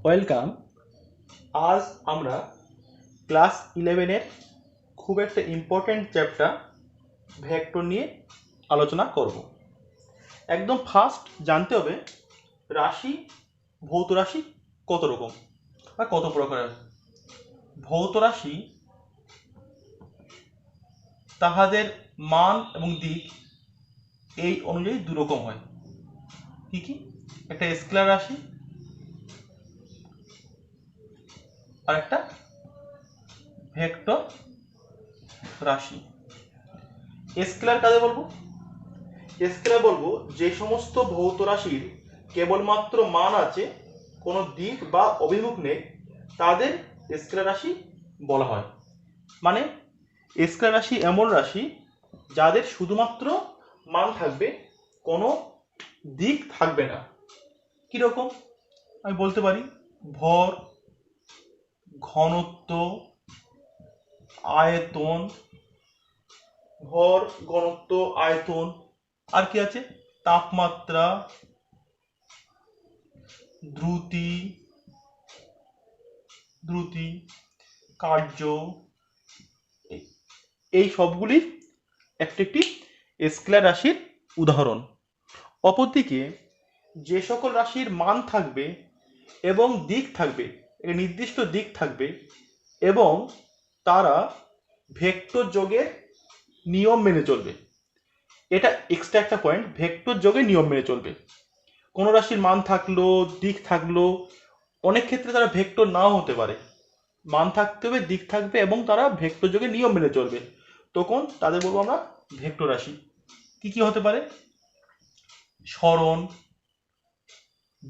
Welcome. আজ আমরা class 11-এর খুব একটা ইম্পর্ট্যান্ট চ্যাপ্টার ভেক্টর নিয়ে আলোচনা করব। একদম ফার্স্ট জানতে হবে রাশি, ভৌত রাশি কত রকম বা কত প্রকারের। ভৌত রাশি তাহাদের মান এবং দিক এই অনুযায়ী দুরকম হয়। কি কি? একটা স্কেলার রাশি আর একটা ভেক্টর রাশি। স্কেলার কাদের বলবো? স্কেলার বলবো যে সমস্ত ভৌত রাশির কেবলমাত্র মান আছে, কোনো দিক বা অভিমুখ নেই, তাদের স্কেলার রাশি বলা হয়। মানে স্কেলার রাশি এমন রাশি যাদের শুধুমাত্র মান থাকবে, কোনো দিক থাকবে না। কিরকম? আমি বলতে পারি ভর, ঘনত্ব, আয়তন, ভর, ঘনত্ব, আয়তন, আর কি আছে, তাপমাত্রা, দ্রুতি, কার্য, এই সবগুলি একটি স্কেলার রাশির উদাহরণ। অপরদিকে যে সকল রাশির মান থাকবে এবং দিক থাকবে, একটা নির্দিষ্ট দিক থাকবে, এবং তারা ভেক্টর যোগের নিয়ম মেনে চলবে। এটা এক্সট্রা একটা পয়েন্ট, ভেক্টর যোগের নিয়ম মেনে চলবে। কোনো রাশির মান থাকলো, দিক থাকলো, অনেক ক্ষেত্রে তারা ভেক্টর নাও হতে পারে। মান থাকতে হবে, দিক থাকবে, এবং তারা ভেক্টর যোগে নিয়ম মেনে চলবে, তখন তাদের বলবো আমরা ভেক্টর রাশি। কি কি হতে পারে? সরণ,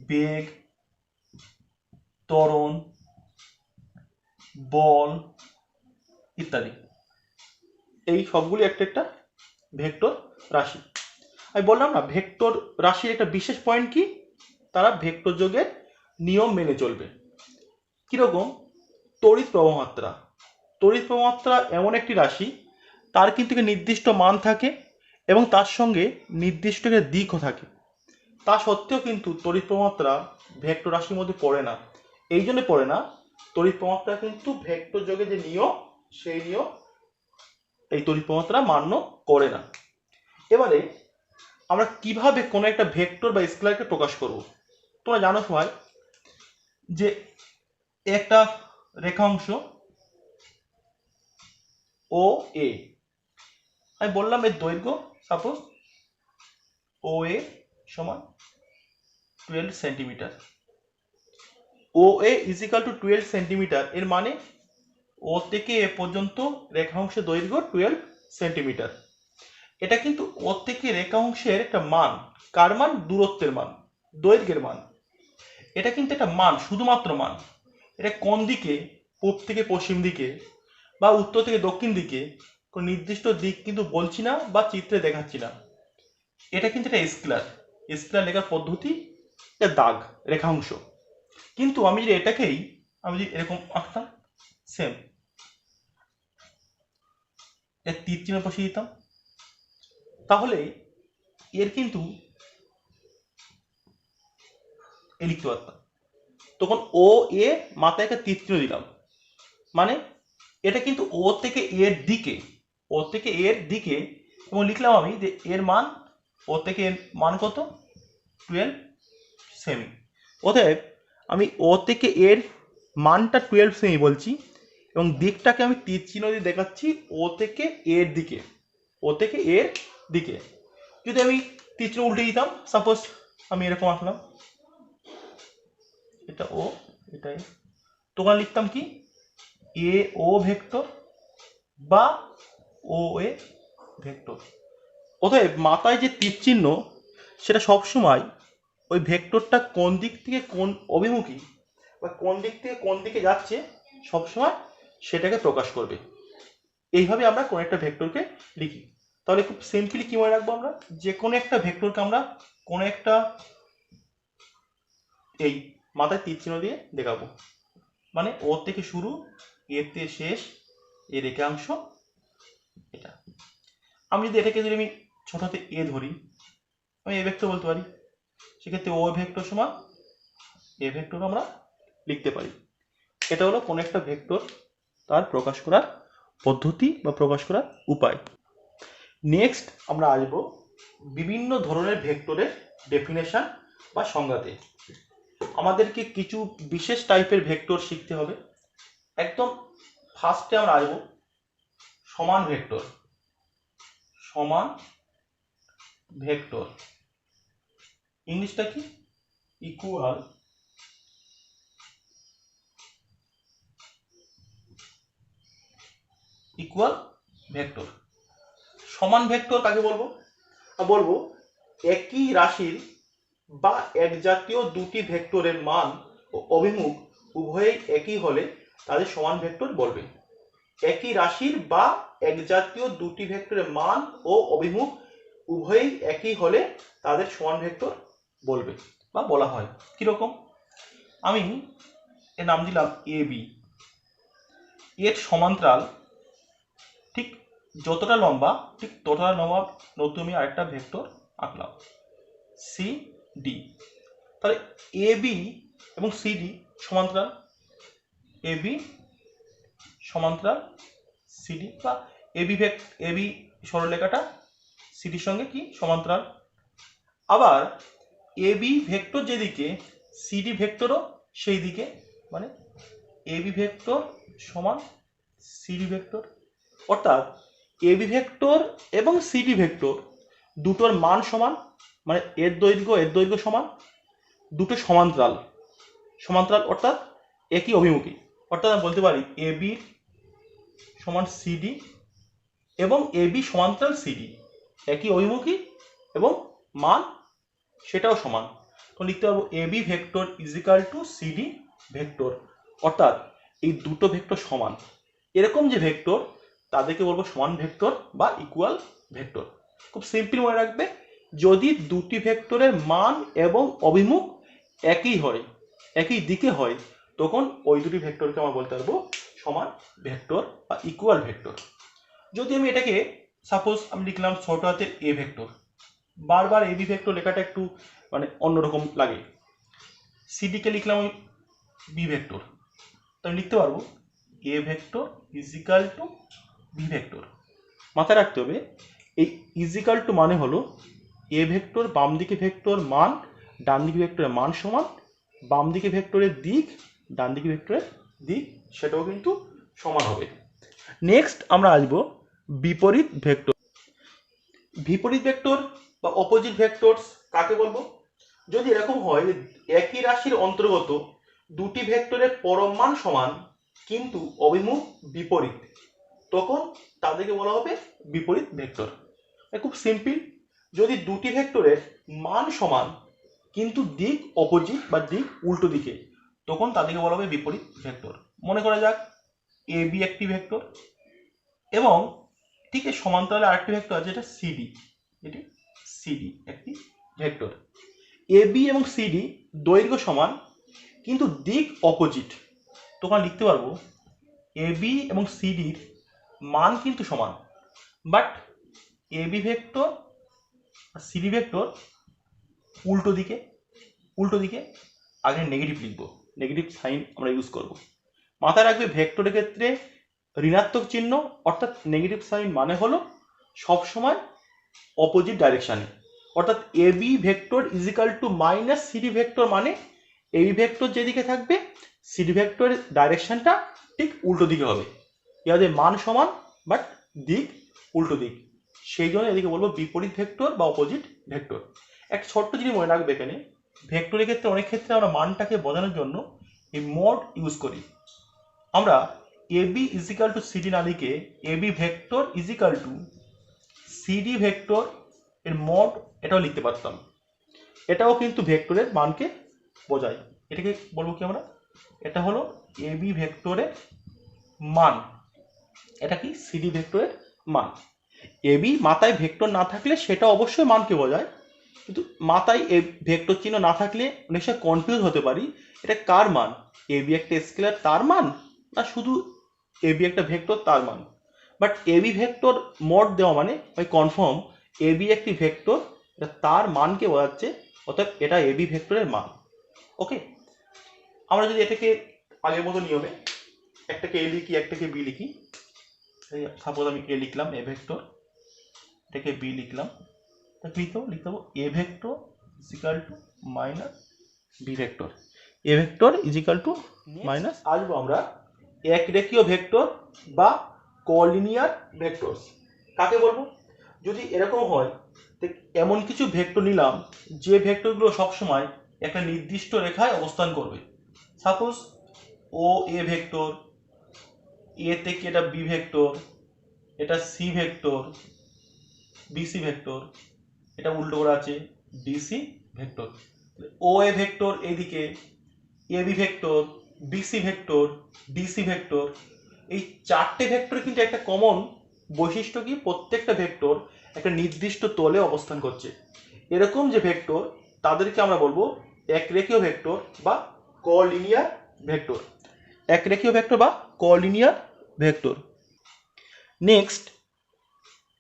বেগ, ত্বরণ, বল ইত্যাদি। এই সবগুলি একটা একটা ভেক্টর রাশি। আমি বললাম না, ভেক্টর রাশির একটা বিশেষ পয়েন্ট কি, তারা ভেক্টর যোগের নিয়ম মেনে চলবে। কিরকম? তড়িৎ প্রবাহমাত্রা। তড়িৎ প্রবাহমাত্রা এমন একটি রাশি, তার কিন্তু নির্দিষ্ট মান থাকে এবং তার সঙ্গে নির্দিষ্ট একটা দিকও থাকে। তা সত্ত্বেও কিন্তু তড়িৎ প্রবাহমাত্রা ভেক্টর রাশির মধ্যে পড়ে না। এই জন্য পড়ে না, তড়িৎ প্রবাহমাত্রা কিন্তু ভেক্টর যোগে যে নিয়ম, সেই নিয়ম এই তড়িৎ প্রবাহমাত্রা মান্য করে না। এবারে আমরা কিভাবে কোনো একটা ভেক্টর বা স্কেলারকে প্রকাশ করব? তোমরা জানো সবাই যে একটা রেখাংশ ও এ, আমি বললাম এর দৈর্ঘ্য সাপোজ ও এ সমান 12 সেন্টিমিটার। ও এ ইজিক্যাল টু 12 সেন্টিমিটার, এর মানে ও থেকে এ পর্যন্ত রেখাংশের দৈর্ঘ্য 12 সেন্টিমিটার। এটা কিন্তু ও থেকে রেখাংশের একটা মান। কার মান? দূরত্বের মান, দৈর্ঘ্যের মান। এটা কিন্তু একটা মান, শুধুমাত্র মান। এটা কোন দিকে, পূব থেকে পশ্চিম দিকে বা উত্তর থেকে দক্ষিণ দিকে, কোনো নির্দিষ্ট দিক কিন্তু বলছি না বা চিত্রে দেখাচ্ছি না। এটা কিন্তু একটা স্কেলার। স্কেলার লেখার পদ্ধতি এটা দাগ, রেখাংশ। কিন্তু আমি যদি এটাকেই আমি যদি এরকম আঁকতাম, সেম এর তীর চিহ্ন বসিয়ে দিতাম, তাহলে এর কিন্তু এ লিখতে পারতাম। তখন ও এ মাথায় একটা তীর চিহ্ন দিলাম, মানে এটা কিন্তু ও থেকে এর দিকে, ও থেকে এর দিকে, এবং লিখলাম আমি যে এর মান, ও থেকে এর মান কত? 12 সেমি। অতএব আমি ও থেকে এর মানটা 12 সেমি বলছি, এবং দিকটাকে আমি তীর চিহ্ন দিয়ে দেখাচ্ছি ও থেকে এর দিকে, ও থেকে এর দিকে। যদি আমি তীর চিহ্ন উল্টে দিতাম, সাপোজ আমি এরকম আঁকলাম, এটা ও, এটা এ, তখন লিখতাম কি এ ও ভেক্টর বা ও এ ভেক্টর। অতএব মাথায় যে তীর চিহ্ন, সেটা সবসময় ওই ভেক্টরটা কোন দিক থেকে কোন অভিমুখী বা কোন দিক থেকে কোন দিকে যাচ্ছে, সবসময় সেটাকে প্রকাশ করবে। এইভাবে আমরা কোন একটা ভেক্টরকে লিখি। তাহলে খুব সিম্পলি কি মনে রাখবো? আমরা যে কোনো একটা ভেক্টরকে আমরা কোনো একটা এই মাথায় তীর চিহ্ন দিয়ে দেখাবো, মানে ও থেকে শুরু, এতে শেষ, এই রেখাংশ এটা। আমি যদি এটাকে যদি আমি ছোট হাতে এ ধরি, আমি এ ভেক্টর বলতে পারি। সেক্ষেত্রে ও ভেক্টর সমান এ ভেক্টর আমরা লিখতে পারি। এটা হলো কোনো একটা ভেক্টর তার প্রকাশ করার পদ্ধতি বা প্রকাশ করার উপায়। নেক্সট আমরা আসবো বিভিন্ন ধরনের ভেক্টরের ডেফিনেশন বা সংজ্ঞাতে। আমাদেরকে কিছু বিশেষ টাইপের ভেক্টর শিখতে হবে। একদম ফার্স্টে আমরা আসবো সমান ভেক্টর। সমান ভেক্টর ইংলিশটা কি? Equal vector. সমান ভেক্টর কাকে বলবো? বলবো একই রাশির বা এক জাতীয় দুটি ভেক্টরের মান ও অভিমুখ উভয়ই একই হলে তাদের সমান ভেক্টর বলবে। একই রাশির বা এক জাতীয় দুটি ভেক্টরের মান ও অভিমুখ উভয়ই একই হলে তাদের সমান ভেক্টর বলবে বা বলা হয়। কিরকম? আমি এর নাম দিলাম এ বি। এর সমান্তরাল ঠিক যতটা লম্বা ঠিক ততটা লম্বা নতুন আমি আরেকটা ভেক্টর আঁকলাম সি ডি। তাহলে এ বি এবং সি ডি সমান্তরাল। এ বি সমান্তরাল সি ডি, বা এ বি সরলরেখাটা সিডির সঙ্গে কি সমান্তরাল। আবার এ বি ভেক্টর যেদিকে সিডি ভেক্টরও সেই দিকে, মানে এ বি ভেক্টর সমান সিডি ভেক্টর। অর্থাৎ এ বি ভেক্টর এবং সিডি ভেক্টর দুটোর মান সমান, মানে এর দৈর্ঘ্য সমান, দুটো সমান্তরাল। সমান্তরাল অর্থাৎ একই অভিমুখী। অর্থাৎ আমি বলতে পারি এ বি সমান সিডি এবং এ বি সমান্তরাল সিডি, একই অভিমুখী এবং মান সেটাও সমান। তো লিখতে পারবো A B vector is equal to CD vector. অর্থাৎ এই দুটো ভেক্টর সমান। এরকম যে ভেক্টর তাদেরকে বলবো সমান ভেক্টর বা ইকুয়াল ভেক্টর। খুব সিম্পল মনে রাখবে, যদি দুটি ভেক্টরের মান এবং অভিমুখ একই হয়, একই দিকে হয়, তখন ওই দুটি ভেক্টরকে আমরা বলতে পারবো সমান ভেক্টর বা ইকুয়াল ভেক্টর। যদি আমি এটাকে সাপোজ আমি লিখলাম ছোট হাতের এ ভেক্টর, বারবার এ বি ভেক্টর লেখাটা একটু মানে অন্যরকম লাগে। সিডিকে লিখলাম ওই বি ভেক্টর, তো আমি লিখতে পারবো A vector is equal to B vector. মাথায় রাখতে হবে এই ইজ ইকাল টু মানে হলো এ ভেক্টর বাম দিকে ভেক্টর মান ডান দিকে ভেক্টরের মান সমান, বাম দিকে ভেক্টরের দিক ডান দিকে ভেক্টরের দিক সেটাও কিন্তু সমান হবে। নেক্সট আমরা আসবো বিপরীত ভেক্টর। বিপরীত ভেক্টর বা অপোজিট ভেক্টরস কাকে বলবো? যদি এরকম হয় একই রাশির অন্তর্গত দুটি ভেক্টরের পরম মান সমান কিন্তু অভিমুখ বিপরীত, তখন তাদেরকে বলা হবে বিপরীত ভেক্টর। খুব সিম্পল, যদি দুটি ভেক্টরের মান সমান কিন্তু দিক অপোজিট বা দিক উল্টো দিকে, তখন তাদেরকে বলা হবে বিপরীত ভেক্টর। মনে করা যাক এ বি একটি ভেক্টর এবং ঠিক এই সমান্তরালে আরেকটি ভেক্টর আছে, এটা সিডি। এটি সিডি একটি ভেক্টর। এ বি এবং সিডি দৈর্ঘ্য সমান কিন্তু দিক অপোজিট, তখন লিখতে পারবো এ বি এবং সিডির মান কিন্তু সমান, বাট এ বি ভেক্টর আর সিডি ভেক্টর উল্টো দিকে আগে নেগেটিভ লিখবো, নেগেটিভ সাইন আমরা ইউজ করব। মাথায় রাখবে ভেক্টরের ক্ষেত্রে ঋণাত্মক চিহ্ন অর্থাৎ নেগেটিভ সাইন মানে হলো সবসময় অপোজিট ডাইরেকশানে। অর্থাৎ A B vector is equal to minus CD vector, মানে এই ভেক্টর যেদিকে থাকবে সিডি ভেক্টরের ডাইরেকশনটা ঠিক উল্টো দিকে হবে। ইয়াদের মান সমান বাট দিক উল্টো দিক, সেই জন্য এদিকে বলবো বিপরীত ভেক্টর বা অপোজিট ভেক্টর। এক ছোট্ট জিনিস মনে রাখবে, এখানে ভেক্টরের ক্ষেত্রে অনেক ক্ষেত্রে আমরা মানটাকে বোঝানোর জন্য এই মড ইউজ করি। আমরা A B is equal to CD না লিখে A B vector is equal to CD vector এর মড এটাও লিখতে পারতাম। এটাও কিন্তু ভেক্টরের মানকে বোঝায়। এটাকে বলবো কি আমরা, এটা হলো এ বি ভেক্টরের মান, এটা কি সিডি ভেক্টরের মান। এ বি মাথায় ভেক্টর না থাকলে সেটা অবশ্যই মানকে বোঝায়, কিন্তু মাথায় এ ভেক্টর চিহ্ন না থাকলে অনেক সময় কনফিউজ হতে পারি এটা কার মান, এ বি একটা স্কেলার তার মান না শুধু এ বি একটা ভেক্টর তার মান। But A B vector mod দেওয়া মানে ওই কনফার্ম এ বি একটি ভেক্টর, এটা তার মানকে বোঝাচ্ছে, অর্থাৎ এটা এ বি ভেক্টরের মান। ওকে, আমরা যদি এটাকে আগের মতো নিয়মে একটাকে এ লিখি একটাকে বি লিখি, সাপোজ আমি এ লিখলাম এ ভেক্টর, এটাকে বি লিখলাম, লিখতে হবো A vector is equal to minus B vector, A vector is equal to minus. আসবো আমরা একরেখীয় ভেক্টর বা কলিনিয়ার ভেক্টরস কাকে বলবো। যদি এরকম হয় এমন কিছু ভেক্টর নিলাম যে ভেক্টরগুলো সবসময় একটা নির্দিষ্ট রেখায় অবস্থান করবে। Suppose O A vector, A থেকে এটা বি ভেক্টর, এটা সি ভেক্টর, বিসি ভেক্টর, এটা উল্টো করা আছে DC vector. O A vector এইদিকে, A B vector, BC vector, DC vector, এই চারটে ভেক্টর কিন্তু একটা কমন বৈশিষ্ট্য কি প্রত্যেকটা ভেক্টর একটা নির্দিষ্ট তলে অবস্থান করছে। এরকম যে ভেক্টর তাদেরকে আমরা বলবো একরেখীয় ভেক্টর বা কলিনিয়ার ভেক্টর, একরেখীয় ভেক্টর বা কলিনিয়ার ভেক্টর। নেক্সট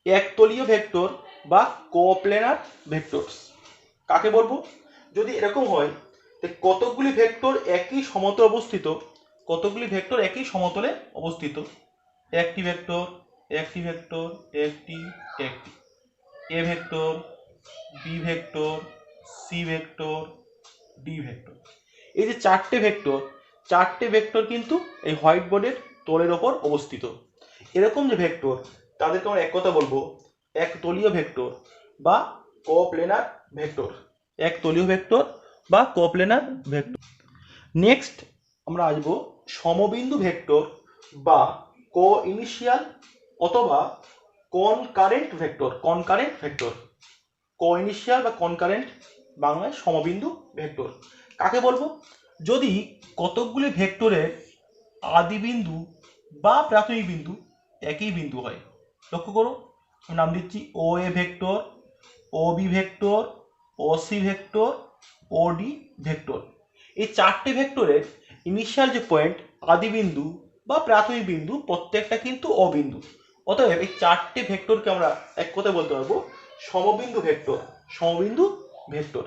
একতলীয় ভেক্টর বা কোপ্লেনার ভেক্টরস কাকে বলবো। যদি এরকম হয় কতগুলি ভেক্টর একই সমতলে অবস্থিত, কতগুলি ভেক্টর একই সমতলে অবস্থিত, একটি ভেক্টর একটি ভেক্টর একটি একটি, A vector B vector C vector D vector, এই যে চারটে ভেক্টর কিন্তু এই হোয়াইট বোর্ডের তলের ওপর অবস্থিত। এরকম যে ভেক্টর তাদেরকে আমরা এক কথা বলবো একতলীয় ভেক্টর বা কোপ্লেনার ভেক্টর, একতলীয় ভেক্টর বা কোপ্লেনার ভেক্টর। নেক্সট আমরা আসবো সমবিন্দু ভেক্টর বা কো ইনিশিয়াল অথবা কনকারেন্ট ভেক্টর, কনকারেন্ট ভেক্টর, কো ইনিশিয়াল বা কনকারেন্ট বাংলায় সমবিন্দু ভেক্টর কাকে বলবো। যদি কতকগুলি ভেক্টরের আদি বিন্দু বা প্রাথমিক বিন্দু একই বিন্দু হয়, লক্ষ্য করো নাম দিচ্ছি O A vector, O B vector, O C vector, O D vector, এই চারটে ভেক্টরের ইনিশিয়াল যে পয়েন্ট আদি বিন্দু বা প্রাথমিক বিন্দু প্রত্যেকটা কিন্তু অবিন্দু। অতএব এই চারটে ভেক্টরকে আমরা এক কথায় বলতে পারবো সমবিন্দু ভেক্টর, সমবিন্দু ভেক্টর।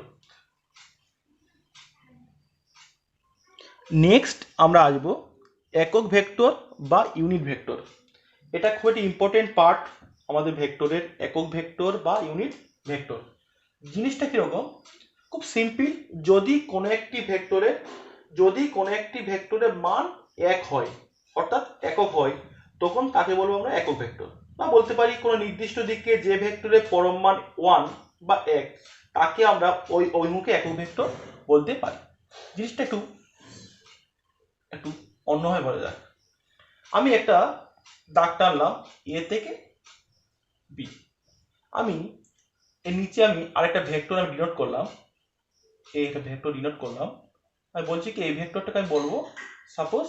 নেক্সট আমরা আসবো একক ভেক্টর বা ইউনিট ভেক্টর। এটা খুব একটা ইম্পর্টেন্ট পার্ট আমাদের ভেক্টরের, একক ভেক্টর বা ইউনিট ভেক্টর। জিনিসটা কিরকম, খুব সিম্পল। যদি কোনো একটি ভেক্টরের মান এক হয় অর্থাৎ একক হয় তখন তাকে বলবো আমরা একক ভেক্টর, বা বলতে পারি কোনো নির্দিষ্ট দিকে যে ভেক্টরের পরম মান 1 বা 1 তাকে আমরা ওই অভিমুখে একক ভেক্টর বলতে পারি। জিনিসটা একটু অন্যভাবে বলা যায়। আমি একটা দাগ টানলাম এ থেকে বি, আমি এর নিচে আমি আরেকটা ভেক্টর আমি ডিনোট করলাম, একটা ভেক্টর ডিনোট করলাম। আমি বলছি কি এই ভেক্টরটাকে আমি বলবো সাপোজ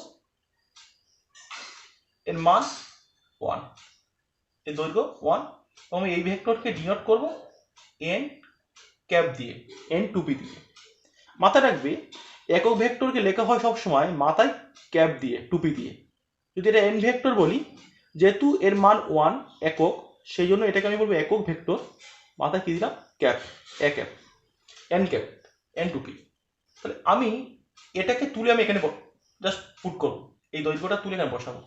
এর মান 1, এর দৈর্ঘ্য 1, এবং আমি এই ভেক্টরকে ডিনোট করব এন ক্যাপ দিয়ে, এন টুপি দিয়ে। মাথায় রাখবে একক ভেক্টরকে লেখা হয় সবসময় মাথায় ক্যাপ দিয়ে, টুপি দিয়ে। যদি এটা এন ভেক্টর বলি, যেহেতু এর মান 1 একক, সেই জন্য এটাকে আমি বলবো একক ভেক্টর, মাথায় কি দিলাম cap, A cap, N cap, N টুপি। তাহলে আমি এটাকে তুলে আমি এখানে জাস্ট পুট করবো, এই দৈর্ঘ্যটা তুলে এখানে বসাবো।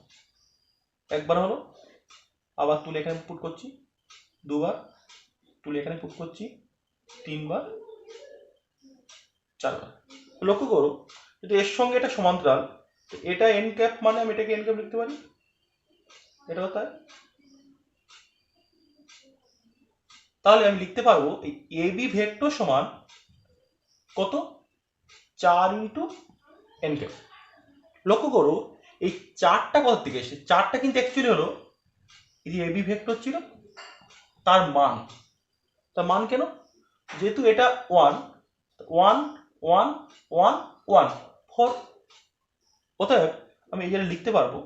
একবার হলো, আবার তুলে এখানে পুট করছি, দুবার তুলে এখানে পুট করছি, 3 বার, 4 বার। লক্ষ্য করো যদি এর সঙ্গে এটা সমান্তরাল, এটা এন ক্যাপ মানে আমি এটাকে এন ক্যাপ লিখতে পারি, এটা কোথায়, তাহলে আমি লিখতে পারবো এই এ বি ভেক্টর সমান কত 4 ইন্টু এন ক্যাপ। লক্ষ্য করো এই 4টা কোথা থেকে এসে, 4টা কিন্তু অ্যাকচুয়ালি হলো এই যে এ বি ভেক্টর ছিল তার মান কেন, যেহেতু এটা 1 1 1 1 1 4, অতএব আমি এই জায়গায় লিখতে পারবো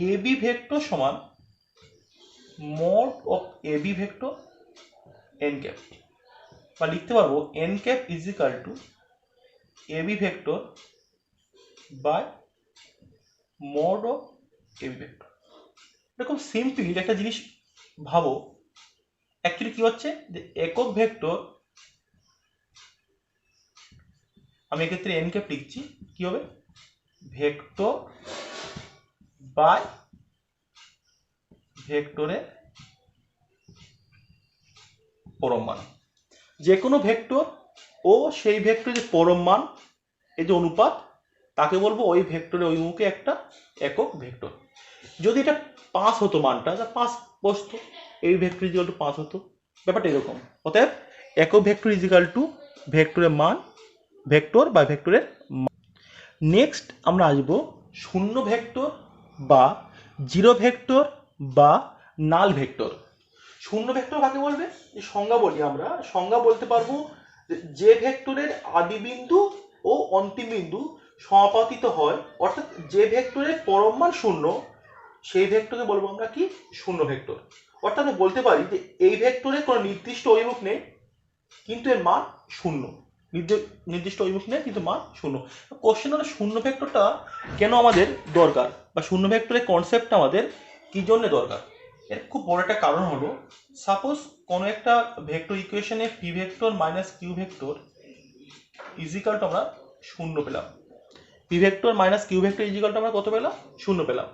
এ বি ভেক্টর সমান mod of A B vector N cap, বা লিখতে পারবো N cap is equal to A B vector by mod of A B vector. এরকম সিম্পল একটা জিনিস ভাবো, অ্যাকচুয়ালি কি হচ্ছে যে একক ভেক্টর আমি এক্ষেত্রে এন কে লিখছি কি হবে, ভেক্টর বাই ভেক্টরের পরম মান। যে কোনো ভেক্টর ও সেই ভেক্টরের যে পরম মান, এই যে অনুপাত, তাকে বলবো ওই ভেক্টরের ওই মুখে একটা একক ভেক্টর। যদি এটা 5 হতো মানটা, 5 বসতো, এই ভেক্টর ইজিক্যাল টু 5 হতো, ব্যাপারটা এরকম। অতএব একক ভেক্টর ইজিক্যাল টু ভেক্টরের মান, ভেক্টর বা ভেক্টরের মান। নেক্সট আমরা আসবো শূন্য ভেক্টর বা জিরো ভেক্টর বা নাল ভেক্টর। শূন্য ভেক্টর কাকে বলবে, সংজ্ঞা বলি আমরা, সংজ্ঞা বলতে পারবো যে ভেক্টরের আদি বিন্দু ও অন্তিম বিন্দু সমাপতিত হয়, অর্থাৎ যে ভেক্টরের পরম মান শূন্য, সেই ভেক্টরকে বলবো আমরা কি, শূন্য ভেক্টর। অর্থাৎ আমি বলতে পারি যে এই ভেক্টরের কোনো নির্দিষ্ট অভিমুখ নেই কিন্তু এর মান শূন্য, নির্দিষ্ট অভিমুখ নেই কিন্তু মান শূন্য। কোশ্চেন হলো শূন্য ভেক্টরটা কেন আমাদের দরকার, বা শূন্য ভেক্টরের কনসেপ্টটা আমাদের কি জন্য দরকার। এর খুব বড় একটা কারণ হলো, সাপোজ কোনো একটা ভেক্টর ইকুয়েশনে P vector minus Q vector is equal to আমরা শূন্য পেলাম, P vector minus Q vector is equal to আমরা কত পেলাম, শূন্য পেলাম,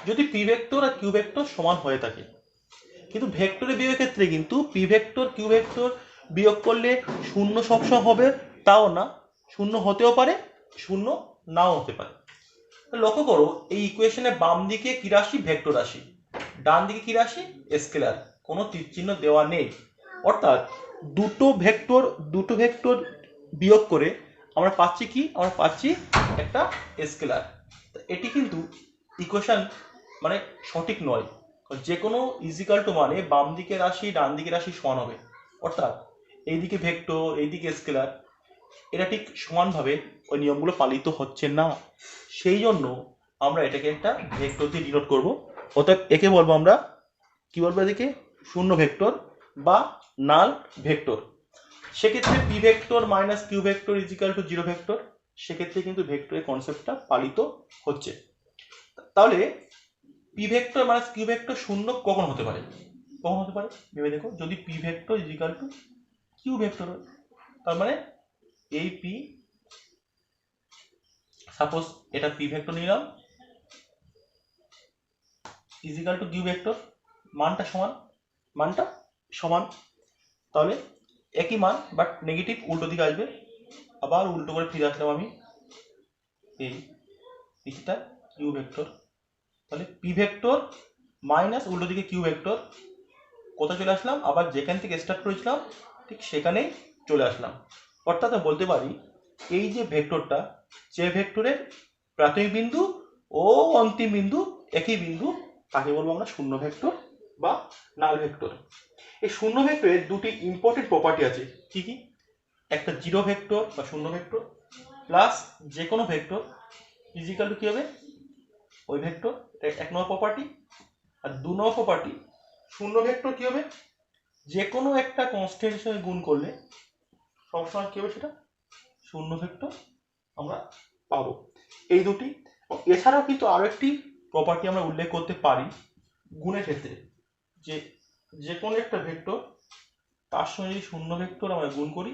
যদি পি ভেক্টর আর কিউ ভেক্টর সমান হয়ে থাকে। কিন্তু ভেক্টরের বিয়োগের ক্ষেত্রে কিন্তু পি ভেক্টর কিউ ভেক্টর বিয়োগ করলে শূন্য সবসময় হবে তাও না, শূন্য হতেও পারে, শূন্য নাও হতে পারে। লক্ষ্য করো এই ইকুয়েশনে বাম দিকে কি রাশি, ভেক্টর রাশি, ডান দিকে কি রাশি, স্কেলার, কোনো তীর চিহ্ন দেওয়া নেই। অর্থাৎ দুটো ভেক্টর বিয়োগ করে আমরা পাচ্ছি কি, আমরা পাচ্ছি একটা স্কেলার। এটি কিন্তু ইকুয়েশন মানে সঠিক নয়, যে কোনো ইজিক্যাল টু মানে বাম দিকে রাশি ডান দিকে রাশি সমান হবে, অর্থাৎ এইদিকে ভেক্টর এইদিকে স্কেলার, এটা ঠিক সমানভাবে ওই নিয়মগুলো পালিত হচ্ছে না। সেই জন্য আমরা এটাকে একটা ভেক্টর দিয়ে ডিনোট করবো। অর্থাৎ একে বলবো আমরা কি বলবো, এদিকে শূন্য ভেক্টর বা নাল ভেক্টর। সেক্ষেত্রে P vector minus Q vector is equal to zero vector, সেক্ষেত্রে কিন্তু ভেক্টরের কনসেপ্টটা পালিত হচ্ছে। তাহলে P vector minus Q vector শূন্য কখন হতে পারে, কখন হতে পারে ভেবে দেখো, যদি P vector is equal to Q vector হয়, তার মানে এই পি, সাপোজ এটা পি ভেক্টর নিলাম ইজিক্যাল টু কিউ ভেক্টর, মানটা সমান, তাহলে একই মান বাট নেগেটিভ উল্টো দিকে আসবে, আবার উল্টো করে ফিরে আসলাম আমি এই দিকটা কিউ ভেক্টর, তাহলে পি ভেক্টর মাইনাস উল্টো দিকে কিউ ভেক্টর, কোথায় চলে আসলাম, আবার যেখান থেকে স্টার্ট করেছিলাম ঠিক সেখানেই চলে আসলাম। অর্থাৎ বলতে পারি এই যে ভেক্টরটা, যে ভেক্টরের প্রাথমিক বিন্দু ও অন্তিম বিন্দু একই বিন্দু, তাকে বলবো আমরা শূন্য ভেক্টর বা নাল ভেক্টর। এই শূন্য ভেক্টরের দুটি ইম্পর্টেন্ট প্রপার্টি আছে, কি কি, একটা জিরো ভেক্টর বা শূন্য ভেক্টর প্লাস যে কোনো ভেক্টর ইজিক্যাল টু কি হবে, ওই ভেক্টর, এটা 1 নম্বর প্রপার্টি। আর 2 নম্বর প্রপার্টি, শূন্য ভেক্টর কি হবে, যে কোনো একটা কনস্ট্যান্টের সঙ্গে গুণ করলে সবসময় কি হবে, সেটা শূন্য ভেক্টর আমরা পাবো। এই দুটি, এছাড়াও কিন্তু আরো একটি প্রপার্টি আমরা উল্লেখ করতে পারি গুণের ক্ষেত্রে, যে যে কোনো একটা ভেক্টর তার সঙ্গে যদি শূন্য ভেক্টর আমরা গুণ করি,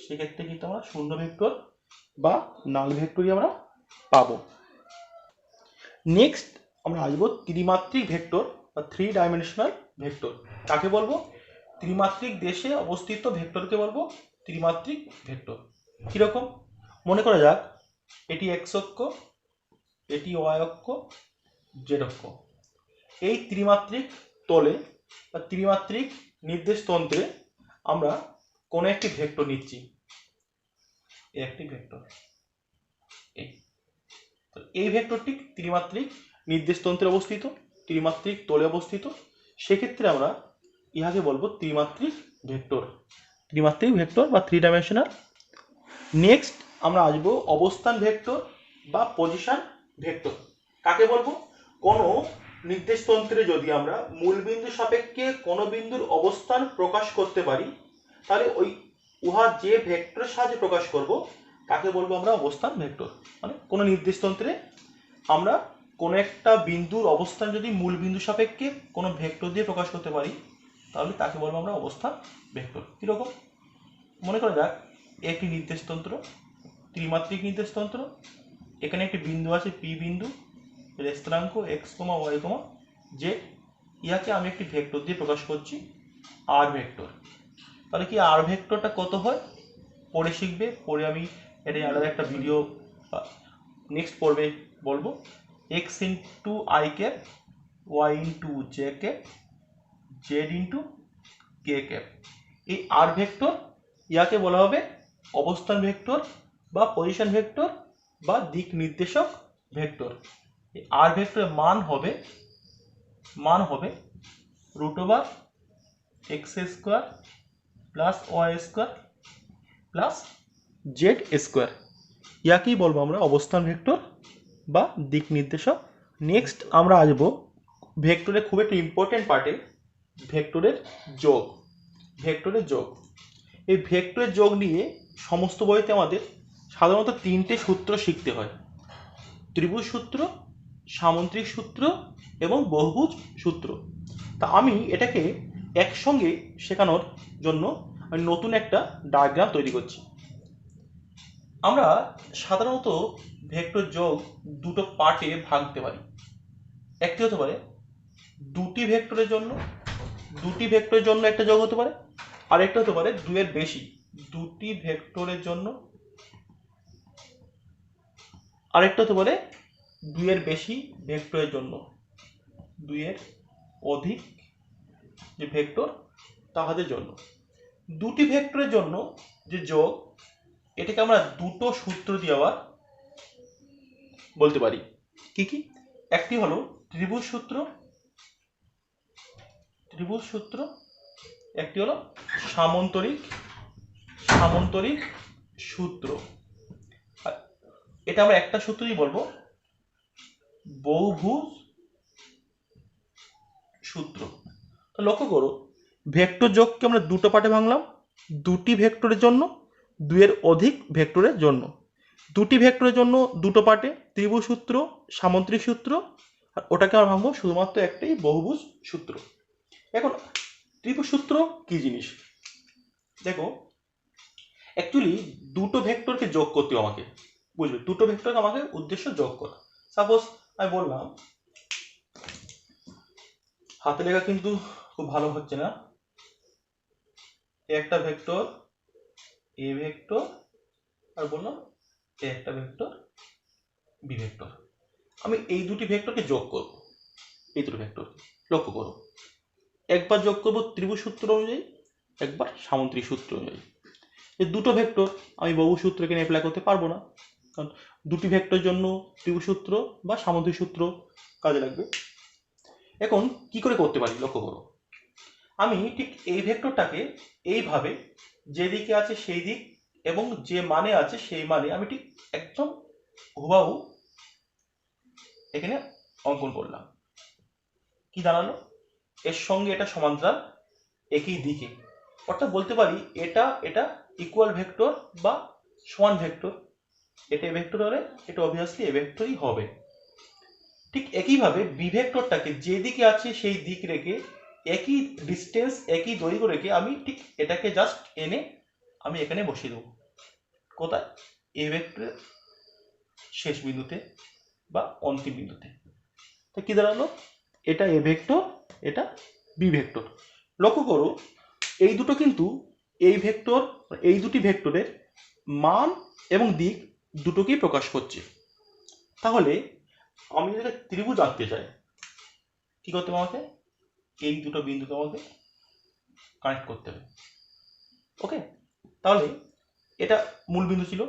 সেক্ষেত্রে কিন্তু আমরা শূন্য ভেক্টর বা নাল ভেক্টরই আমরা পাবো। নেক্সট আমরা আসবো ত্রিমাত্রিক ভেক্টর বা 3 ডাইমেনশনাল ভেক্টর। কাকে বলবো, ত্রিমাত্রিক দেশে অবস্থিত ভেক্টরকে বলবো ত্রিমাত্রিক ভেক্টর। কিরকম, মনে করা যাক এটি এক্স অক্ষ, এটি ওয়াই অক্ষ, জেড অক্ষ। এই ত্রিমাত্রিক তলে বা ত্রিমাত্রিক নির্দেশ তন্ত্রে আমরা কোনো একটি ভেক্টর নিচ্ছি, একটি ভেক্টর, এই ভেক্টরটি ত্রিমাত্রিক নির্দেশ তন্ত্রে অবস্থিত, ত্রিমাত্রিক তলে অবস্থিত, সেক্ষেত্রে আমরা ইহাকে বলবো ত্রিমাত্রিক ভেক্টর, ত্রিমাত্রিক ভেক্টর বা 3 ডাইমেনশনাল। নেক্সট আমরা আসবো অবস্থান ভেক্টর বা পজিশন ভেক্টর। কাকে বলবো, কোনো নির্দেশ তন্ত্রে যদি আমরা মূল বিন্দু সাপেক্ষে কোনো বিন্দুর অবস্থান প্রকাশ করতে পারি, তাহলে ওই উহা যে ভেক্টরের সাহায্যে প্রকাশ করব তাকে বলবো আমরা অবস্থান ভেক্টর। মানে কোনো নির্দেশ তন্ত্রে আমরা কোনো একটা বিন্দুর অবস্থান যদি মূল বিন্দু সাপেক্ষে কোনো ভেক্টর দিয়ে প্রকাশ করতে পারি, তাহলে তাকে বলবো আমরা অবস্থান ভেক্টর। কিরকম, মনে করা যাক একটি নির্দেশ তন্ত্র, ত্রিমাত্রিক নির্দেশতন্ত্র, এখানে একটি বিন্দু আছে পি বিন্দু, এর স্থানাঙ্ক এক্স কমা ওয়াই কমা জেড, ইয়াকে আমি একটি ভেক্টর দিয়ে প্রকাশ করছি আর ভেক্টর। তাহলে কি আর ভেক্টরটা কত হয় পরে শিখবে, পরে আমি এটা আলাদা একটা ভিডিও নেক্সট পর্বে বলবো। X into I cap, Y into J cap, Z into K cap. এই আর ভেক্টর ইয়াকে বলা হবে অবস্থান ভেক্টর বা পজিশন ভেক্টর বা দিক নির্দেশক ভেক্টর। এই আর ভেক্টরের মান হবে root over x square plus y square plus z square. ইয়াকেই বলবো আমরা অবস্থান ভেক্টর বা দিক নির্দেশক। নেক্সট আমরা আসবো ভেক্টরের খুব একটা ইম্পর্টেন্ট পার্টে, ভেক্টরের যোগ। এই ভেক্টরের যোগ নিয়ে সমস্ত বইতে আমাদের সাধারণত 3টে সূত্র শিখতে হয়: ত্রিভুজ সূত্র, সামন্ত্রিক সূত্র এবং বহুভুজ সূত্র। তা আমি এটাকে একসঙ্গে শেখানোর জন্য আমি নতুন একটা ডায়াগ্রাম তৈরি করছি। আমরা সাধারণত ভেক্টর যোগ দুটো পার্টে ভাঙতে পারি। একটি হতে পারে দুটি ভেক্টরের জন্য একটা যোগ হতে পারে, আর একটা হতে পারে দুইয়ের বেশি দুটি ভেক্টরের জন্য, আরেকটা হতে পারে দুইয়ের বেশি ভেক্টরের জন্য, দুইয়ের অধিক যে ভেক্টর তাহাদের জন্য। দুটি ভেক্টরের জন্য যে যোগ, এটাকে আমরা দুটো সূত্র দিয়ে আবার বলতে পারি। কি কি? একটি হলো ত্রিভুজ সূত্র, একটি হলো সামন্তরিক সূত্র। এটা আমরা একটা সূত্রই বলবো বহুভুজ সূত্র। তো লক্ষ্য করো, ভেক্টর যোগকে আমরা দুটো পার্টে ভাঙলাম, দুটি ভেক্টরের জন্য, দুইয়ের অধিক ভেক্টরের জন্য। দুটি ভেক্টরের জন্য দুটো পার্টে ত্রিভুজ সূত্র, সামন্ত্রিক সূত্র, আর ওটাকে আমরা ভাঙবো শুধুমাত্র একটাই বহুভুজ সূত্র। এখন ত্রিভুজ সূত্র কি জিনিস দেখো, অ্যাকচুয়ালি দুটো ভেক্টরকে যোগ করতে আমাকে, বুঝবে, দুটো ভেক্টরকে আমাকে উদ্দেশ্য যোগ করা। সাপোজ আমি বললাম, হাতে লেখা কিন্তু খুব ভালো হচ্ছে না, একটা ভেক্টর এ ভেক্টর, আর বললাম একটা ভেক্টর বি ভেক্টর। আমি এই দুটি ভেক্টরকে যোগ করব, এই দুটো ভেক্টর লক্ষ্য করো, একবার যোগ করব ত্রিভুজ সূত্র অনুযায়ী, একবার সামন্ত্রিক সূত্র অনুযায়ী। এই দুটো ভেক্টর আমি বহু সূত্র এখানে অ্যাপ্লাই করতে পারবো না, কারণ দুটি ভেক্টরের জন্য ত্রিভুজ সূত্র বা সামন্ত্রিক সূত্র কাজে লাগবে। এখন কি করে করতে পারি লক্ষ্য করো, আমি ঠিক এই ভেক্টরটাকে এইভাবে যেদিকে আছে সেই দিক এবং যে মানে আছে সেই মানে আমি ঠিক একদম হুবাহু এখানে অঙ্কন করলাম। কি দাঁড়ালো, এর সঙ্গে এটা সমান্তরাল একই দিকে, অর্থাৎ বলতে পারি এটা ইকুয়াল ভেক্টর বা সমান ভেক্টর। এটা এ ভেক্টর হলে এটা অবভিয়াসলি এ ভেক্টরই হবে। ঠিক একইভাবে বি ভেক্টরটাকে যেদিকে আছে সেই দিক রেখে, একই ডিস্টেন্স একই দৈর্ঘ্য রেখে আমি ঠিক এটাকে জাস্ট এনে আমি এখানে বসিয়ে দেবো। কোথায়? এ ভেক্টরের শেষ বিন্দুতে বা অন্তিম বিন্দুতে। তো কি দাঁড়ালো, এটা এ ভেক্টর, এটা বি ভেক্টর। লক্ষ্য করো, এই দুটো কিন্তু এই দুটি ভেক্টরের মান এবং দিক দুটোকেই প্রকাশ করছে। তাহলে আমি যদি ত্রিভুজ আঁকতে চাই, কি করতে হবে আমাকে? এই দুটো বিন্দুকে আমাকে কানেক্ট করতে হবে। ওকে, তাহলে এটা মূল বিন্দু ছিল,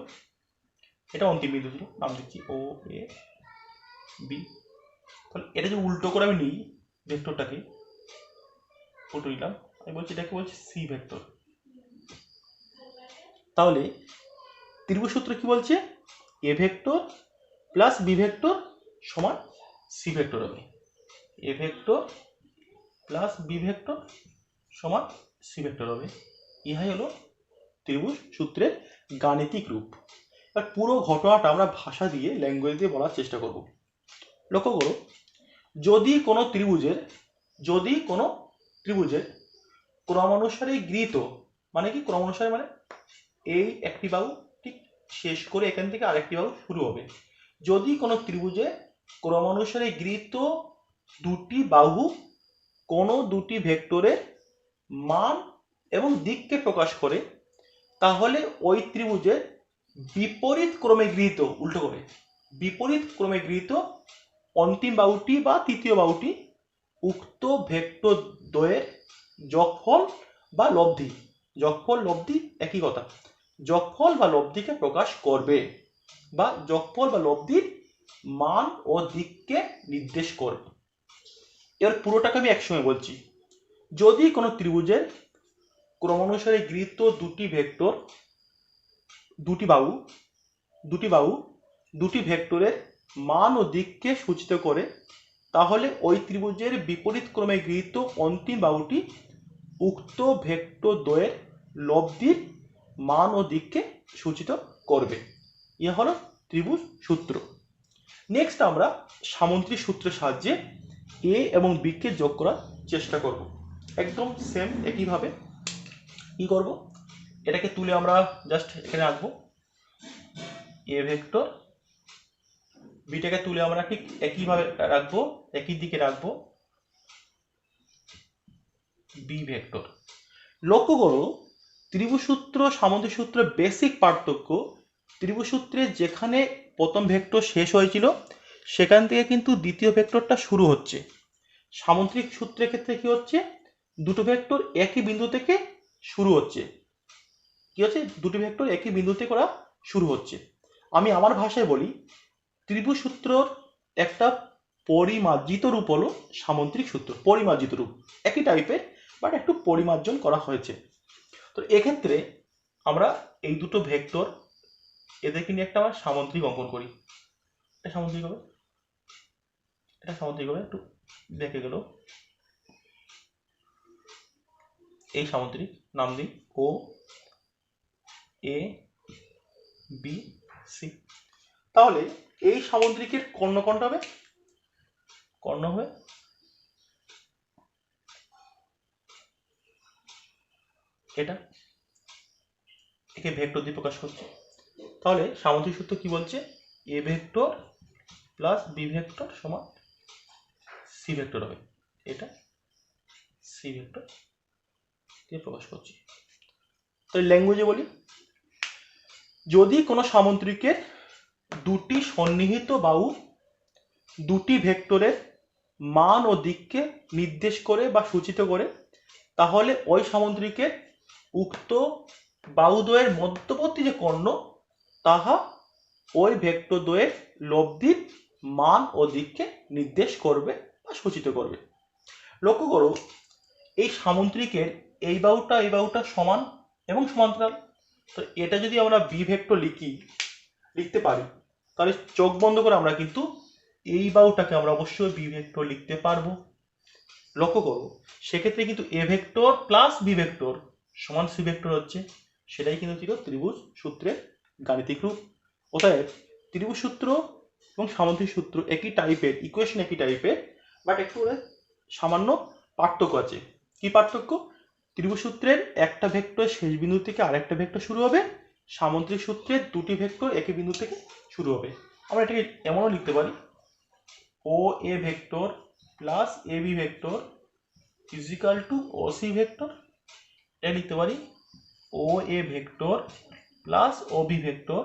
এটা অন্তিম বিন্দু ছিল, নাম দিচ্ছি ও এ বি। তাহলে এটা যে উল্টো করে আমি নিই ভেক্টরটাকে, উল্টো নিলাম, আমি বলছি এটাকে বলছি সি ভেক্টর। তাহলে ত্রিভুজ সূত্র কি বলছে? A vector plus B vector সমান সি ভেক্টর হবে। A vector plus B vector সমান সি ভেক্টর হবে। ইহাই হলো ত্রিভুজ সূত্রের গাণিতিক রূপ। আর পুরো ঘটনাটা আমরা ভাষা দিয়ে, ল্যাঙ্গুয়েজ দিয়ে বলার চেষ্টা করব। লক্ষ্য করো, যদি কোনো ত্রিভুজের ক্রমানুসারে গৃহীত, মানে কি ক্রমানুসারে, মানে এই একটি বাহু ঠিক শেষ করে এখান থেকে আরেকটি বাহু শুরু হবে। যদি কোনো ত্রিভুজে ক্রমানুসারে গৃহীত দুটি বাহু কোনো দুটি ভেক্টরের মান এবং দিককে প্রকাশ করে, তাহলে ওই ত্রিভুজের বিপরীত ক্রমে গৃহীত, উল্টো করে বিপরীত ক্রমে গৃহীত অন্তিম বাহুটি বা তৃতীয় বাহুটি উক্ত ভেক্টর দ্বয়ের যোগফল বা লব্ধি, যোগফল লব্ধি একই কথা, যোগফল বা লব্ধিকে প্রকাশ করবে বা যোগফল বা লব্ধির মান ও দিককে নির্দেশ করবে। এর পুরোটাকে আমি একসঙ্গে বলছি। যদি কোনো ত্রিভুজের ক্রমানুসারে গৃহীত দুটি ভেক্টর, দুটি বাহু দুটি ভেক্টরের মান ও দিককে সূচিত করে, তাহলে ওই ত্রিভুজের বিপরীত ক্রমে গৃহীত অন্তিম বাহুটি উক্ত ভেক্টর দ্বয়ের লব্ধির মান ও দিককে সূচিত করবে। ইয়ে হলো ত্রিভুজ সূত্র। নেক্সট আমরা সামন্ত্রিক সূত্রের সাহায্যে এ এবং বি কে যোগ করার চেষ্টা করব। একদম সেম একইভাবে কি করব, এটাকে তুলে আমরা জাস্ট এখানে রাখবো এ ভেক্টর, বিটাকে তুলে আমরা ঠিক একইভাবে রাখবো, একই দিকে রাখবো বি ভেক্টর। লক্ষ্য করো ত্রিভুজ সূত্র সামন্ত্রিক সূত্রের বেসিক পার্থক্য, ত্রিভুজ সূত্রে যেখানে প্রথম ভেক্টর শেষ হয়েছিল সেখান থেকে কিন্তু দ্বিতীয় ভেক্টরটা শুরু হচ্ছে। সামন্ত্রিক সূত্রের ক্ষেত্রে কি হচ্ছে, দুটো ভেক্টর একই বিন্দু থেকে শুরু হচ্ছে, কি হচ্ছে দুটি ভেক্টর একই বিন্দুতে করা শুরু হচ্ছে। আমি আমার ভাষায় বলি, ত্রিভুজ সূত্রর একটা পরিমার্জিত রূপ হলো সামন্ত্রিক সূত্র। পরিমার্জিত রূপ একই টাইপের, বাট একটু পরিমার্জন করা হয়েছে। তো এক্ষেত্রে আমরা এই দুটো ভেক্টর এদেরকে নিয়ে একটা সামন্ত্রিক অঙ্কন করি। এটা সামন্ত্রিক হবে, এটা সামন্ত্রিক হবে, একটু দেখে গেল এই সামন্ত্রিক নাম দিই ও এ বি সি। তাহলে এই সামুদ্রিকের কর্ণ কোনটা হবে, কর্ণ হবে এটা, একে ভেক্টর দিয়ে প্রকাশ করছে। তাহলে সামুদ্রিক সূত্র কি বলছে, A vector plus B vector সমান সি ভেক্টর হবে, এটা সি ভেক্টর দিয়ে প্রকাশ করছি। তো ল্যাঙ্গুয়েজে বলি, যদি কোনো সামুদ্রিকের দুটি সন্নিহিত বাহু দুটি ভেক্টরের মান ও দিককে নির্দেশ করে বা সূচিত করে, তাহলে ওই সামুদ্রিকের উক্ত বাহুদ্বয়ের মধ্যবর্তী যে কর্ণ তাহা ওই ভেক্টর দ্বয়ের লব্ধির মান ও দিককে নির্দেশ করবে বা সূচিত করবে। লক্ষ্য করো এই সামুদ্রিকের এই বাহুটা সমান এবং সমান্তরাল। তো এটা যদি আমরা বি ভেক্টর লিখতে পারি, তাহলে চোখ বন্ধ করে আমরা কিন্তু এই বাহুটাকে আমরা অবশ্যই বি ভেক্টর লিখতে পারবো। লক্ষ্য করো সেক্ষেত্রে কিন্তু A vector plus B vector সমান সি ভেক্টর হচ্ছে, সেটাই কিন্তু ছিল ত্রিভুজ সূত্রের গাণিতিক রূপ। অতএব ত্রিভুজ সূত্র এবং সামন্ত্রিক সূত্র একই টাইপের, ইকুয়েশন একই টাইপের, বাট একটু সামান্য পার্থক্য আছে। কি পার্থক্য, ত্রিভুজ সূত্রের একটা ভেক্টর শেষ বিন্দু থেকে আরেকটা ভেক্টর শুরু হবে, সামন্ত্রিক সূত্রের দুটি ভেক্টর একই বিন্দু থেকে শুরু হবে। আমরা এটাকে এমনও লিখতে পারি, O A vector plus A B vector is equal to O C vector. এটা লিখতে পারি O A vector plus O B vector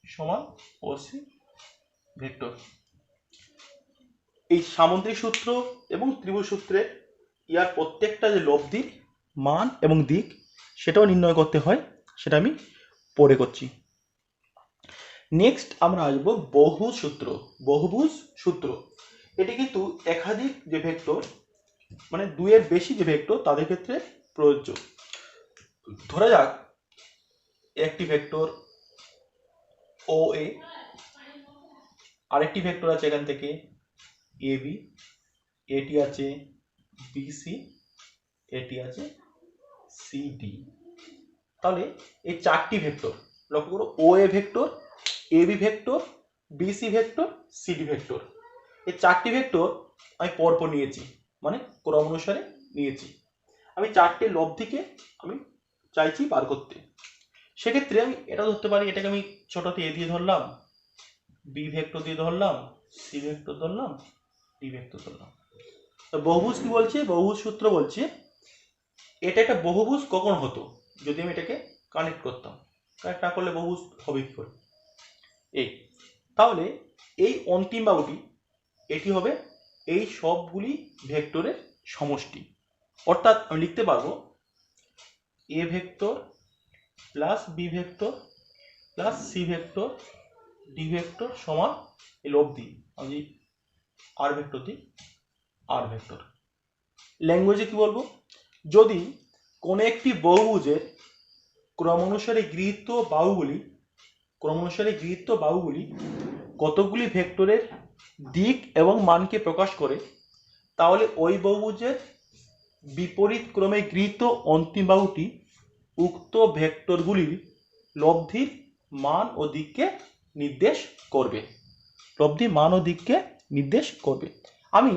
সমান ও সি ভেক্টর। এই সামন্ত্রিক সূত্র এবং ত্রিভুজ সূত্রে ইয়ার প্রত্যেকটা যে লব্ধির মান এবং দিক সেটাও নির্ণয় করতে হয়, সেটা আমি পরে করছি। নেক্সট আমরা আসবো বহুভুজ সূত্র। বহুভুজ সূত্র এটি কিন্তু একাধিক যে ভেক্টর, মানে দুইয়ের বেশি যে ভেক্টর তাদের ক্ষেত্রে প্রযোজ্য। ধরা যাক একটি ভেক্টর ও এ, আরেকটি ভেক্টর আছে এখান থেকে এ বি, এটি আছে বি সি, এটি আছে সি ডি। তাহলে এই চারটি ভেক্টর লক্ষ্য করো, O A vector, A B vector, B C vector, C D vector. এই চারটি ভেক্টর আমি পরপর নিয়েছি, মানে ক্রম অনুসারে নিয়েছি। আমি চারটে লব্ধিকে আমি চাইছি বার করতে। সেক্ষেত্রে আমি এটা ধরতে পারি, এটাকে আমি ছোটতে এ দিয়ে ধরলাম, বি ভেক্টর দিয়ে ধরলাম, সি ভেক্টর ধরলাম, ডি ভেক্টর ধরলাম। তো বহুভুজ কি বলছে, বহুভুজ সূত্র বলছে এটা একটা বহুভুজ কখন হতো, যদি আমি এটাকে কানেক্ট করতাম। কানেক্ট না করলে বহুভুজ হবে কি করে? এই তাহলে এই অন্তিম বাহুটি এটি হবে এই সবগুলি ভেক্টরের সমষ্টি। অর্থাৎ আমি লিখতে পারবো A vector plus B vector plus C vector D vector সমান এই লব্ধি, আমি আর ভেক্টর দিই আর ভেক্টর। ল্যাঙ্গুয়েজে কি বলবো, যদি কোনো একটি বহুভুজের ক্রমানুসারে গৃহীত বাহুগুলি কতগুলি ভেক্টরের দিক এবং মানকে প্রকাশ করে, তাহলে ওই বহুভুজের বিপরীত ক্রমে গৃহীত অন্তিম বাহুটি উক্ত ভেক্টরগুলির লব্ধির মান ও দিককে নির্দেশ করবে। আমি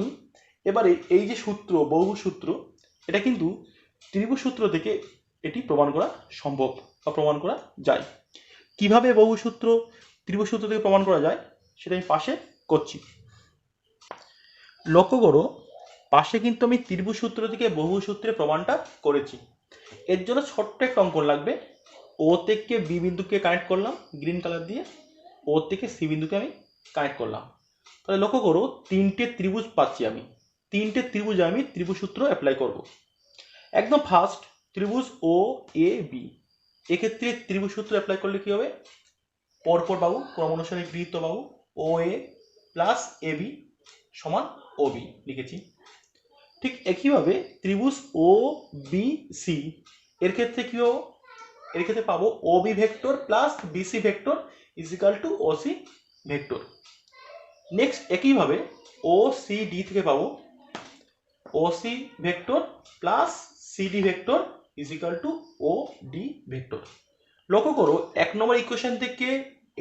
এবারে এই যে সূত্র, বহুভুজ সূত্র, এটা কিন্তু ত্রিভুজ সূত্র থেকে এটি প্রমাণ করা সম্ভব বা প্রমাণ করা যায়। কিভাবে বহুভুজ সূত্র ত্রিভুজ সূত্র থেকে প্রমাণ করা যায় সেটা আমি পাশে করছি। লক্ষ্য করো, পাশে কিন্তু আমি ত্রিভুজ সূত্র থেকে বহুভুজ সূত্রের প্রমাণটা করেছি। এর জন্য ছোট্ট একটা অঙ্কন লাগবে। ও থেকে বি বিন্দুকে কানেক্ট করলাম গ্রিন কালার দিয়ে, ও থেকে সি বিন্দুকে আমি কানেক্ট করলাম। তাহলে লক্ষ্য করো, তিনটে ত্রিভুজ পাচ্ছি আমি। তিনটে ত্রিভুজে আমি ত্রিভুজ সূত্র অ্যাপ্লাই করব। একদম ফার্স্ট ত্রিভুজ ও এ বি, এক্ষেত্রে ত্রিভুজ সূত্র অ্যাপ্লাই করলে কি হবে, পরপর বাহু ক্রমানুসারে গৃহীত বাহু ও এ প্লাস এ বি সমান ও বি লিখেছি। ঠিক একইভাবে ত্রিভুজ ও বি সি, এর ক্ষেত্রে কি হবে, এর ক্ষেত্রে পাবো O B vector plus BC vector is equal to O C vector. Next একইভাবে ও সি ডি থেকে পাবো O C vector plus CD vector is equal to O D vector. লক্ষ্য করো, এক নম্বর ইকুয়েশন থেকে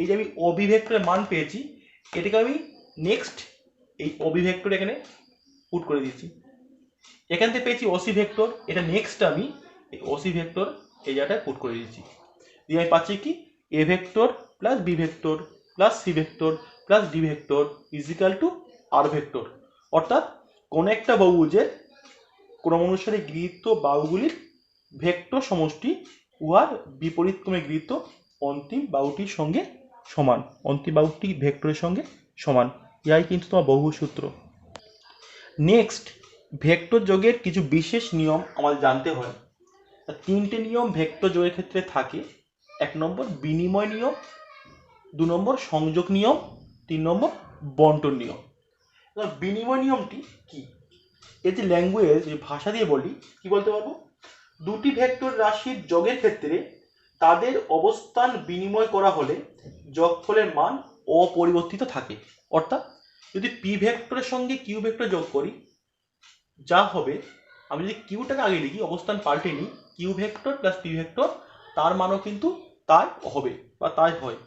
এই যে আমি ও বি ভেক্টরের মান পেয়েছি, এটাকে আমি নেক্সট এই ও বি ভেক্টর এখানে পুট করে দিচ্ছি। এখান থেকে পেয়েছি ওসি ভেক্টর, এটা নেক্সট আমি এই ওসি ভেক্টর এই জায়গাটায় পুট করে দিচ্ছি। দিয়ে আমি পাচ্ছি কি A vector plus B vector plus C vector plus D vector is equal to R vector. অর্থাৎ কোন একটা বহুভুজের ক্রমানুসারে গৃহীত বাহুগুলির ভেক্টর সমষ্টি উহার বিপরীত ক্রমে গৃহীত অন্তিম বাহুটির সঙ্গে সমান, অন্তিম বাহুটি ভেক্টরের সঙ্গে সমান। ইহাই কিন্তু তোমার বহুভুজ সূত্র। নেক্সট, ভেক্টর যোগের কিছু বিশেষ নিয়ম আমাদের জানতে হয়। তিনটে নিয়ম ভেক্টর যোগের ক্ষেত্রে থাকে। এক নম্বর বিনিময় নিয়ম, দু নম্বর সংযোগ নিয়ম, তিন নম্বর বন্টন নিয়ম। বিনিময় নিয়মটি কি, এই যে ল্যাঙ্গুয়েজ ভাষা দিয়ে বলি, কি বলতে পারবো, দুটি ভেক্টর রাশির যোগের ক্ষেত্রে তাদের অবস্থান বিনিময় করা হলে যোগফলের মান অপরিবর্তিত থাকে। অর্থাৎ যদি পি ভেক্টরের সঙ্গে কিউ ভেক্টর যোগ করি, যা হবে, আমি যদি কিউটাকে আগে লিখি, অবস্থান পাল্টে নিই, Q vector plus P vector, তার মানও কিন্তু তাই হবে বা তাই হয়।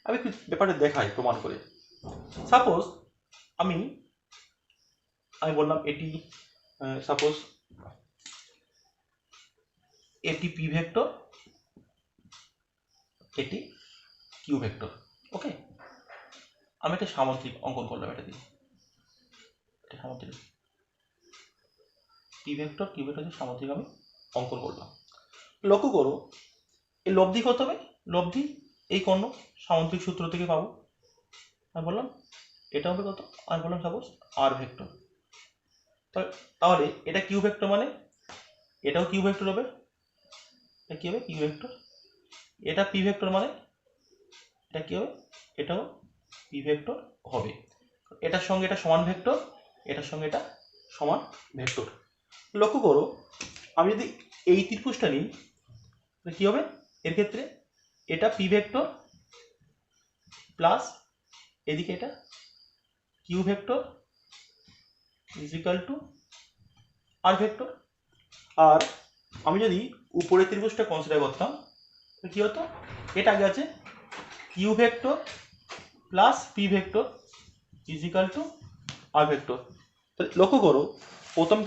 আমি একটু ব্যাপারটা দেখাই প্রমাণ করে। সাপোজ আমি বললাম এটি, সাপোজ এটি পি ভেক্টর, এটি কিউ ভেক্টর। ওকে, আমি একটা সামুদ্রিক অঙ্কন করলাম, এটা দিয়ে এটা সামুদ্রিক পি ভেক্টর কিউ ভেক্টর দিয়ে সামুদ্রিক আমি অঙ্কন করলাম। লক্ষ্য করো, এই লব্ধি কত হবে, লব্ধি এই কর্ণ সামুদ্রিক সূত্র থেকে পাবো। আমি বললাম এটা হবে কত, আমি বললাম সাপোজ আর ভেক্টর। তাহলে এটা কিউ ভেক্টর, মানে এটাও কিউ ভেক্টর হবে, এটা কি হবে কিউ ভেক্টর। এটা পি ভেক্টর, মানে এটা কি হবে, এটাও পি ভেক্টর হবে। এটার সঙ্গে এটা সমান ভেক্টর, এটার সঙ্গে এটা সমান ভেক্টর। লক্ষ্য করো, আমি যদি এই ত্রিভুজটা নিই, কি হবে, এর ক্ষেত্রে এটা পি ভেক্টর প্লাস এদিকে এটা Q vector is equal to R vector. আর আমি যদি উপরে ত্রিভুজটা কনসিডার করতাম, কি হতো, এটা আগে আছে Q vector plus P vector is equal to R vector. তাহলে লক্ষ্য করো, প্রথম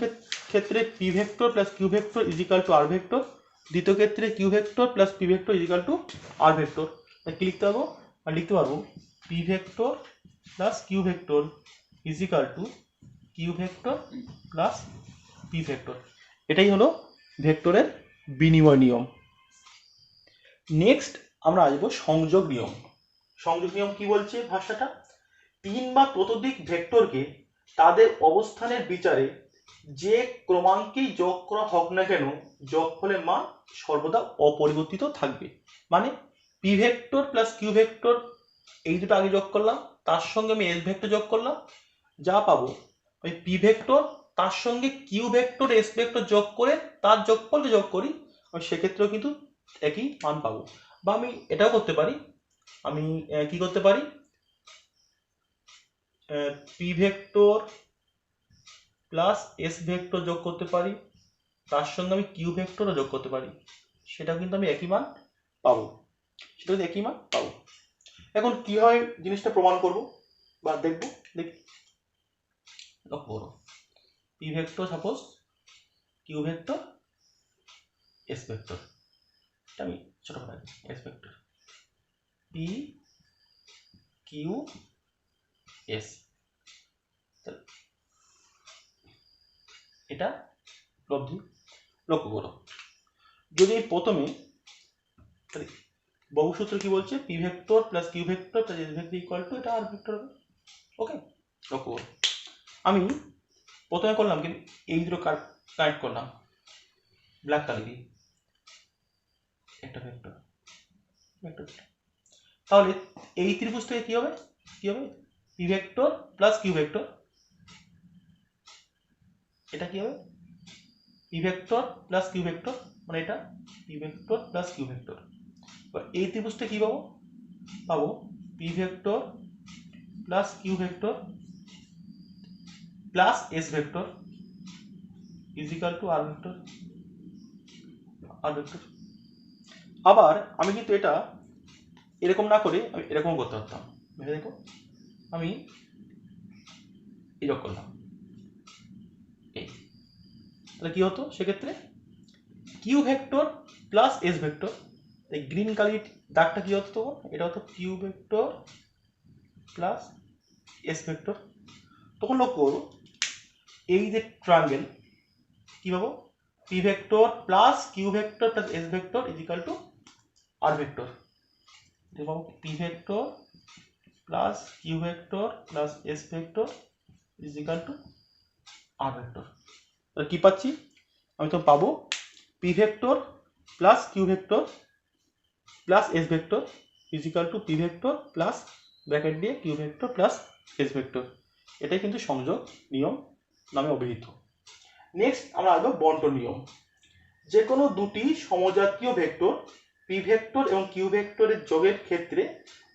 ক্ষেত্রে P vector plus Q vector is equal to R vector, দ্বিতীয় ক্ষেত্রে Q vector plus P vector is equal to R vector. কি লিখতে পারবো? আর লিখতে পারবো P vector plus Q vector is equal to Q vector plus P vector. এটাই হলো ভেক্টরের বিনিময় নিয়ম। নেক্সট আমরা আসবো সংযোগ নিয়ম। সংযোগ নিয়ম কি বলছে ভাষাটা? তিন বা ততোধিক ভেক্টরকে তাদের অবস্থানের বিচারে যে ক্রমাঙ্কেই যোগ করা হোক না কেন যোগফলের মান সর্বদা অপরিবর্তিত থাকবে। মানে P vector plus Q vector এই দুটো আগে যোগ করলাম, তার সঙ্গে আমি এস ভেক্টর যোগ করলাম, যা পাবো ওই পি ভেক্টর তার সঙ্গে কিউ ভেক্টর এস ভেক্টর যোগ করে তার যোগফলকে যোগ করি, আমি সেক্ষেত্রেও কিন্তু একই মান পাবো। বা আমি এটাও করতে পারি, আমি কি করতে পারি, P vector plus S vector যোগ করতে পারি, তার সঙ্গে আমি কিউ ভেক্টরও যোগ করতে পারি, সেটাও কিন্তু আমি একই মান পাবো, সেটাও একই মান পাবো। এখন কি হয় জিনিসটা প্রমাণ করব বা দেখবো, দেখি লক্ষ্য করো। P vector suppose Q vector S vector, এটা আমি ছোট করে S vector P Q S, এটা লব্ধি। লক্ষ্য করো, যদি প্রথমে বহুসূত্র কি বলছে, P vector plus Q vector plus S vector equal to এটা আর ভেক্টর হবে। ওকে, লক্ষ্য করো, আমি প্রথমে করলাম কিন্তু এই দুটো কানেক্ট করলাম ব্ল্যাক কালার দিয়ে একটা ভেক্টর ভেক্টর, তাহলে এই ত্রিভুজ থেকে কি হবে, কি হবে P vector plus Q vector, এটা কি হবে P vector plus Q vector, মানে এটা P vector plus Q vector. এই ত্রিভুজটা কি পাবো, পাবো P vector plus Q vector plus S vector is equal to R vector, R vector. আবার আমি কিন্তু এটা এরকম না করে আমি এরকম করতে পারতাম, ভেবে দেখো, আমি এই যোগ করলাম এই, তাহলে কি হতো সেক্ষেত্রে Q vector plus S vector, এই গ্রিন কালার দাগটা কি হতো তখন, এটা হতো Q vector plus S vector. তখন লক্ষ্য করো এই যে ট্রায়াঙ্গেল কি পাবো, P vector plus Q vector plus S vector is equal to R vector, পাবো P vector plus Q vector plus S vector is equal to R vector. তাহলে কি পাচ্ছি, আমি তো পাবো P vector plus Q vector plus S vector is equal to P vector plus bracket দিয়ে Q vector plus S vector. এটাই কিন্তু সংযোগ নিয়ম নামে অভিহিত। নেক্সট আমরা আসবো বন্টন নিয়ম। যে কোনো দুটি সমজাতীয় ভেক্টর পি ভেক্টর এবং কিউ ভেক্টরের যোগের ক্ষেত্রে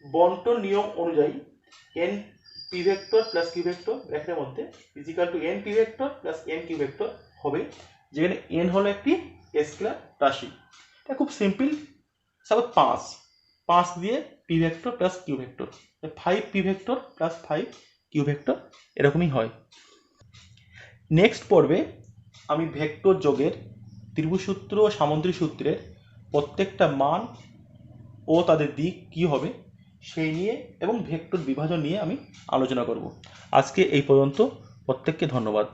বন্টন নিয়ম অনুযায়ী N P vector plus Q vector ব্র্যাকেটের মধ্যে is equal to N P vector plus N Q vector হবে, যেখানে এন হলো একটি স্কেলার রাশি। এটা খুব সিম্পল, সাপোজ 5 দিয়ে P vector plus Q vector, 5 P vector plus 5 Q vector এরকমই হয়। নেক্সট পর্বে আমি ভেক্টর যোগের ত্রিভুজসূত্র ও সামুদ্রিক সূত্রের প্রত্যেকটা মান ও তাদের দিক কি হবে সেই নিয়ে এবং ভেক্টর বিভাজন নিয়ে আমি আলোচনা করব। আজকে এই পর্যন্ত, প্রত্যেককে ধন্যবাদ।